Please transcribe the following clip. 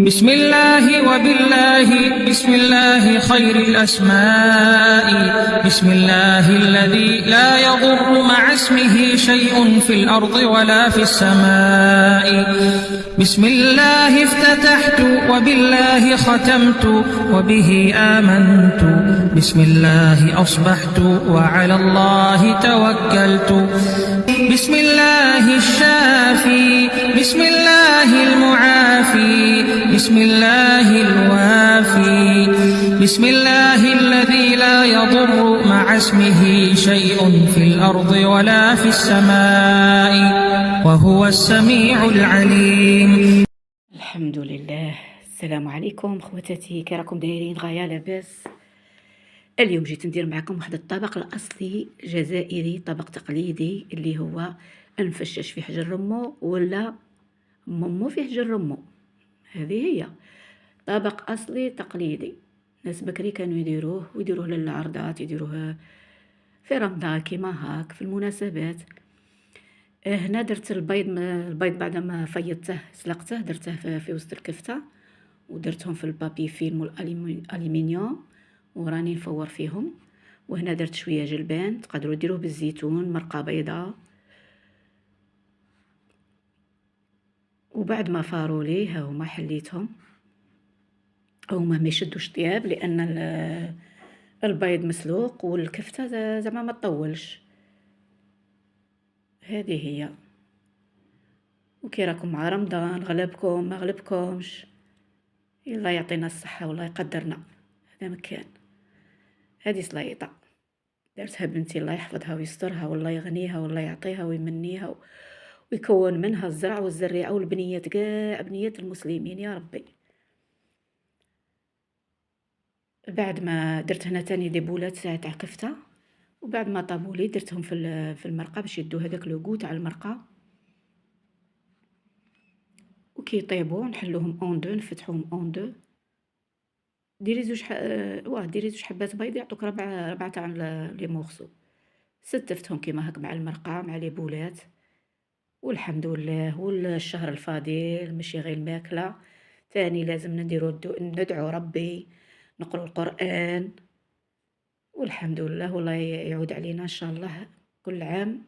بسم الله وبالله بسم الله خير الأسماء بسم الله الذي لا يضر مع اسمه شيء في الأرض ولا في السماء. بسم الله افتتحت وبالله ختمت وبه آمنت. بسم الله أصبحت وعلى الله توكلت. بسم الله الشافي بسم الله المعافي بسم الله الوافي. بسم الله الذي لا يضر مع اسمه شيء في الأرض ولا في السماء وهو السميع العليم. الحمد لله. السلام عليكم خواتاتي، كي راكم دايرين؟ غاية لاباس. اليوم جيت ندير معكم واحد الطبق الاصلي جزائري، طبق تقليدي اللي هو نفشش في حجر رمو ولا ممو في حجر رمو. هذه هي طبق اصلي تقليدي. ناس بكري كانوا يديروه للعرضات، يديروه في رمضان كيما هاك في المناسبات. هنا درت البيض بعد ما فيضته سلقته، درته في وسط الكفته ودرتهم في البابي فيلم والالومنيوم وراني نفور فيهم. وهنا درت شويه جلبان، تقدروا ديروه بالزيتون، مرقه بيضاء. وبعد ما فاروا لي ها هما حليتهم. هما ما يشدوش طياب لان البيض مسلوق والكفته زعما ما تطولش. هذه هي. وكي راكم مع رمضان، غلبكم ما غلبكمش، الله يعطينا الصحه والله يقدرنا. هذا مكان. هذه سليطه دارتها بنتي، الله يحفظها ويسترها والله يغنيها والله يعطيها ويمنيها ويكون منها الزرع والزريعه والبنيات كاع بنيات المسلمين يا ربي. بعد ما درت هنا تاني دي بولات تاع كفته، وبعد ما طابوا لي درتهم في المرقه باش يدوا هذاك لو غو تاع المرقه. وكي يطيبوا نحلوهم اون دو، نفتحوهم اون دو. ديري زوج حبات بيض يعطوك ربعة تاع لي مورسو. ستفتهم كيما هاك مع المرقه مع لي بولات. والحمد لله. والشهر الفضيل ماشي غير الماكله، ثاني لازم ندعو ربي، نقرأ القرآن. والحمد لله والله يعود علينا ان شاء الله كل عام